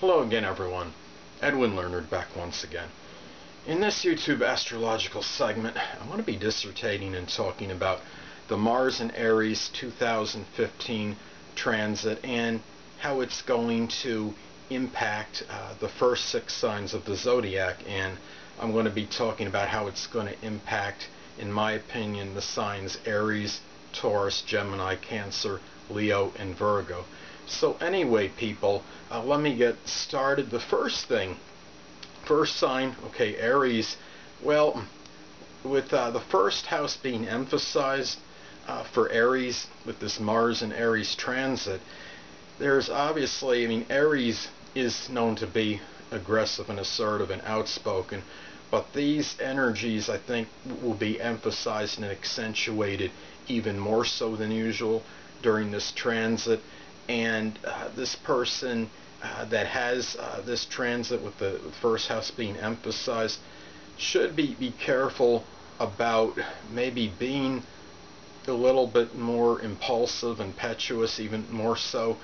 Hello again, everyone. Edwin Learnard back once again. In this YouTube astrological segment, I'm going to be dissertating and talking about the Mars in Aries 2015 transit and how it's going to impact the first 6 signs of the zodiac, and I'm going to be talking about how it's going to impact, in my opinion, the signs Aries, Taurus, Gemini, Cancer, Leo, and Virgo. So anyway, people, let me get started. The first sign, okay, Aries. Well, with the first house being emphasized for Aries, with this Mars and Aries transit, there's obviously, Aries is known to be aggressive and assertive and outspoken, but these energies, I think, will be emphasized and accentuated even more so than usual during this transit. And this person that has this transit with the first house being emphasized should be careful about maybe being a little bit more impulsive, impetuous, even more so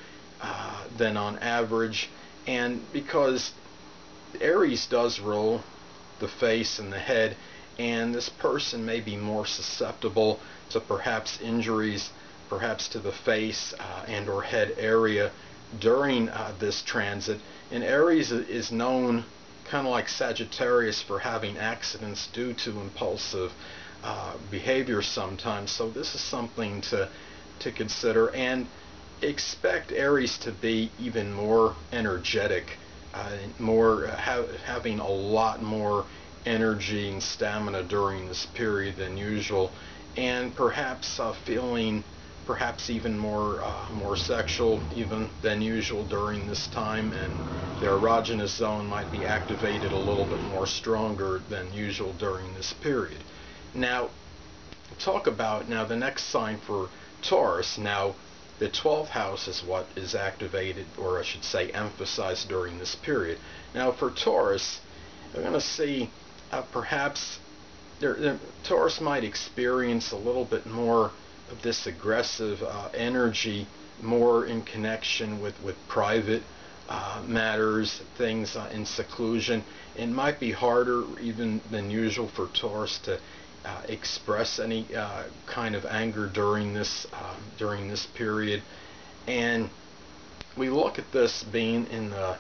than on average. And because Aries does rule the face and the head, and this person may be more susceptible to perhaps injuries, perhaps to the face and or head area during this transit. And Aries is known, kind of like Sagittarius, for having accidents due to impulsive behavior sometimes. So this is something to consider, and expect Aries to be even more energetic, having a lot more energy and stamina during this period than usual, and perhaps feeling even more sexual even than usual during this time, and their erogenous zone might be activated a little bit more stronger than usual during this period. Now, talk about now the next sign for Taurus. Now, the 12th house is what is activated, or I should say emphasized, during this period. Now, for Taurus, we're going to see perhaps Taurus might experience a little bit more of this aggressive energy, more in connection with private matters, things in seclusion. It might be harder even than usual for Taurus to express any kind of anger during this period. And we look at this being in the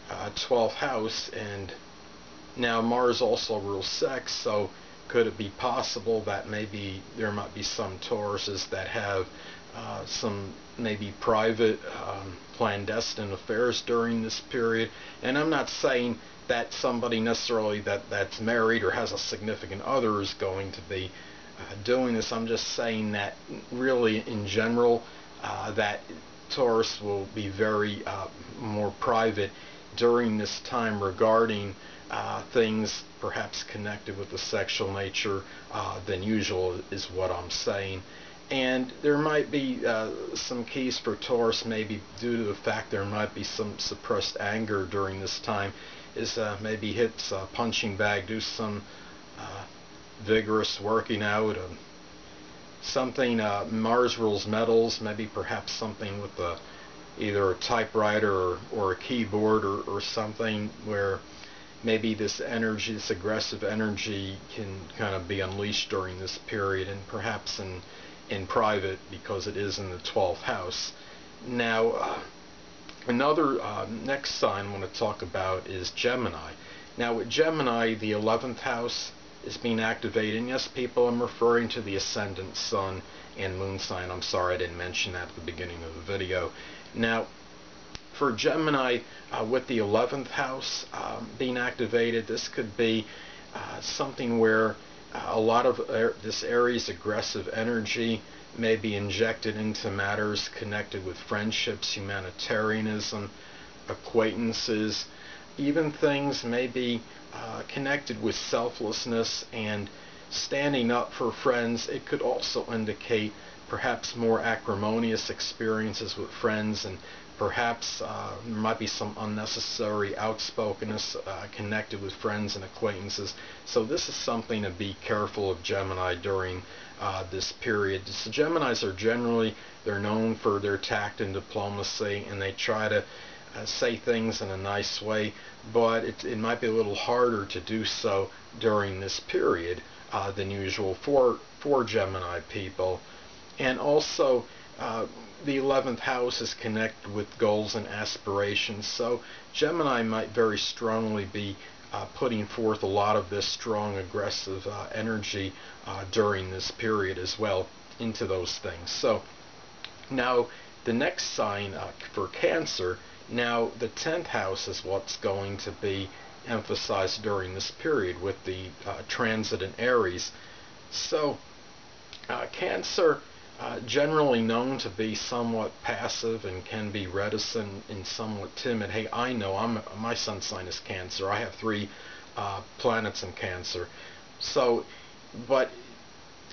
12th house, and now Mars also rules sex, so could it be possible that maybe there might be some Tauruses that have some maybe private clandestine affairs during this period? And I'm not saying that somebody necessarily that's married or has a significant other is going to be doing this. I'm just saying that really in general that Taurus will be very more private during this time regarding things perhaps connected with the sexual nature than usual, is what I'm saying. And there might be some keys for Taurus, maybe due to the fact there might be some suppressed anger during this time, is maybe hit a punching bag, do some vigorous working out, something. Mars rules metals, maybe perhaps something with either a typewriter or a keyboard or something where maybe this energy, this aggressive energy, can kind of be unleashed during this period, and perhaps in private, because it is in the 12th house. Now, another next sign I want to talk about is Gemini. Now, with Gemini, the 11th house is being activated. And yes, people, I'm referring to the ascendant sun and moon sign. I'm sorry I didn't mention that at the beginning of the video. Now, for Gemini, with the 11th house being activated, this could be something where a lot of this Aries aggressive energy may be injected into matters connected with friendships, humanitarianism, acquaintances, even things may be connected with selflessness and standing up for friends. It could also indicate perhaps more acrimonious experiences with friends, and perhaps there might be some unnecessary outspokenness connected with friends and acquaintances. So this is something to be careful of Gemini during this period. So Geminis are generally, they're known for their tact and diplomacy, and they try to say things in a nice way, but it might be a little harder to do so during this period than usual for Gemini people. And also, the 11th house is connected with goals and aspirations, so Gemini might very strongly be putting forth a lot of this strong, aggressive energy during this period as well into those things. So now the next sign for Cancer, now the 10th house is what's going to be emphasized during this period with the transit in Aries. So Cancer, generally known to be somewhat passive and can be reticent and somewhat timid. Hey, I know my sun sign is Cancer. I have 3 planets in Cancer. So, but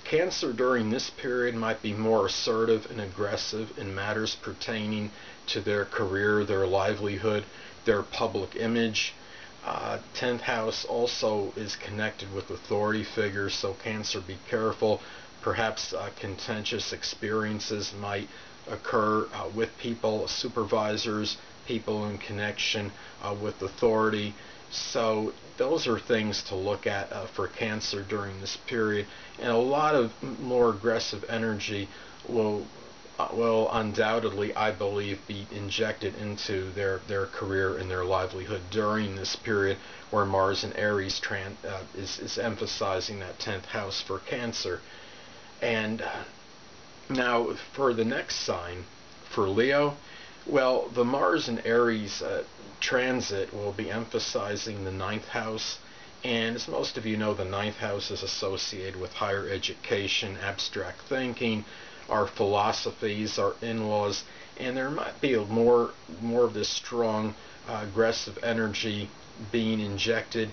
Cancer during this period might be more assertive and aggressive in matters pertaining to their career, their livelihood, their public image. 10th house also is connected with authority figures, so Cancer, be careful. Perhaps contentious experiences might occur with people, supervisors, people in connection with authority. So those are things to look at for Cancer during this period. And a lot of more aggressive energy will undoubtedly, I believe, be injected into their career and their livelihood during this period where Mars in Aries is emphasizing that 10th house for Cancer. And now for the next sign, for Leo, well, the Mars in Aries transit will be emphasizing the 9th house. And as most of you know, the 9th house is associated with higher education, abstract thinking, our philosophies, our in-laws, and there might be more of this strong, aggressive energy being injected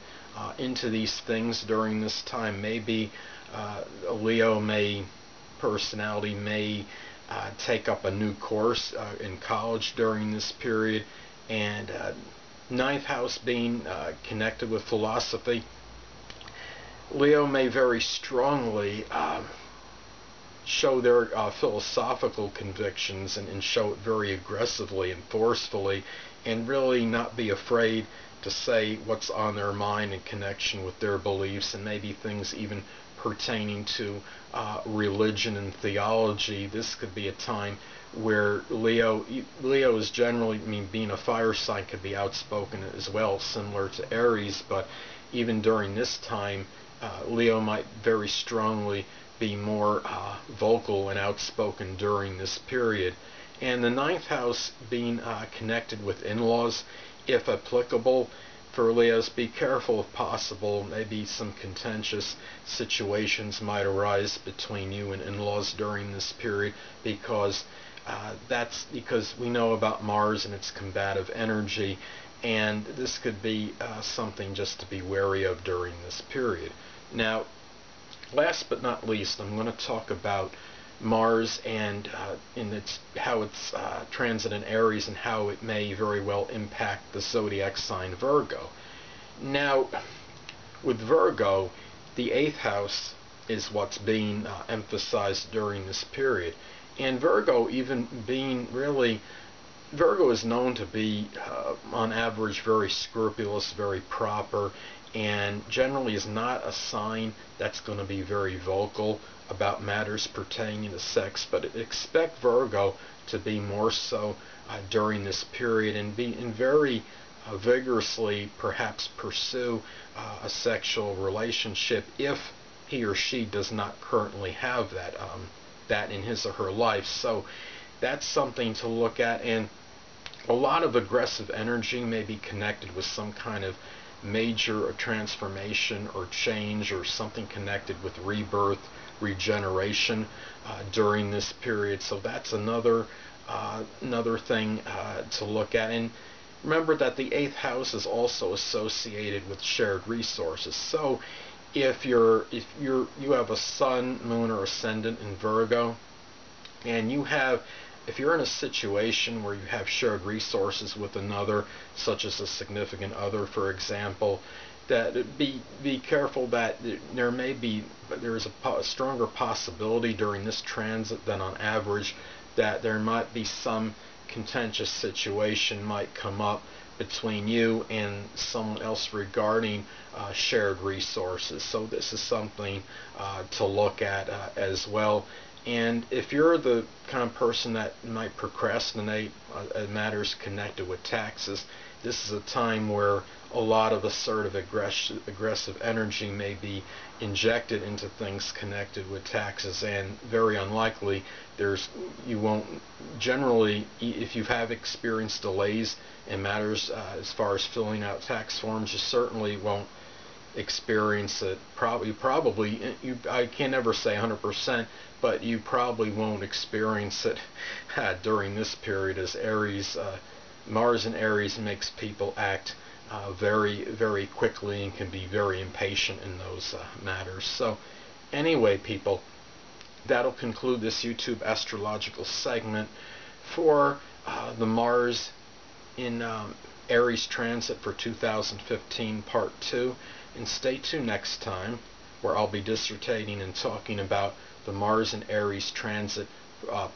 into these things during this time. Maybe a Leo personality may take up a new course in college during this period, and 9th house being connected with philosophy, Leo may very strongly show their philosophical convictions and show it very aggressively and forcefully, and really not be afraid to say what's on their mind in connection with their beliefs, and maybe things even pertaining to religion and theology. This could be a time where Leo is generally, being a fire sign, could be outspoken as well, similar to Aries, but even during this time, Leo might very strongly be more vocal and outspoken during this period. And the 9th house being connected with in-laws, if applicable, for Leos, be careful if possible. Maybe some contentious situations might arise between you and in-laws during this period, because that's because we know about Mars and its combative energy, and this could be something just to be wary of during this period. Now, last but not least, I'm going to talk about Mars and how it's transit in Aries and how it may very well impact the zodiac sign Virgo. Now, with Virgo, the 8th house is what's being emphasized during this period. And Virgo, even being really, Virgo is known to be, on average, very scrupulous, very proper, and generally is not a sign that's going to be very vocal about matters pertaining to sex, but expect Virgo to be more so during this period, and very vigorously perhaps pursue a sexual relationship if he or she does not currently have that in his or her life. So that's something to look at, and a lot of aggressive energy may be connected with some kind of major transformation or change, or something connected with rebirth, regeneration during this period. So that's another thing to look at. And remember that the 8th house is also associated with shared resources. So if you have a sun, moon, or ascendant in Virgo, and if you're in a situation where you have shared resources with another, such as a significant other, for example, that be careful that there is a stronger possibility during this transit than on average that there might be some contentious situation might come up between you and someone else regarding shared resources. So this is something to look at as well. And if you're the kind of person that might procrastinate matters connected with taxes, this is a time where a lot of assertive, aggressive energy may be injected into things connected with taxes, and very unlikely you won't generally, if you have experienced delays in matters as far as filling out tax forms, you certainly won't experience it. I can never say 100%, but you probably won't experience it during this period, as Mars in Aries makes people act very, very quickly and can be very impatient in those matters. So anyway, people, that'll conclude this YouTube astrological segment for the Mars in Aries transit for 2015 Part 2. And stay tuned next time, where I'll be dissertating and talking about the Mars in Aries transit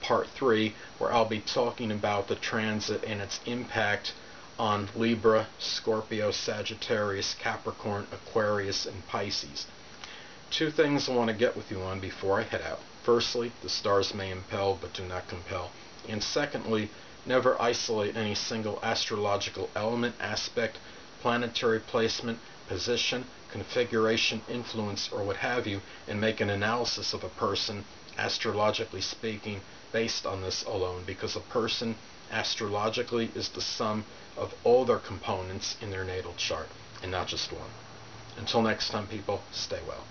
Part 3, where I'll be talking about the transit and its impact on Libra, Scorpio, Sagittarius, Capricorn, Aquarius, and Pisces. Two things I want to get with you on before I head out. Firstly, the stars may impel but do not compel. And secondly, never isolate any single astrological element, aspect, planetary placement, position, configuration, influence, or what have you, and make an analysis of a person, astrologically speaking, based on this alone, because a person astrologically is the sum of all their components in their natal chart, and not just one. Until next time, people, stay well.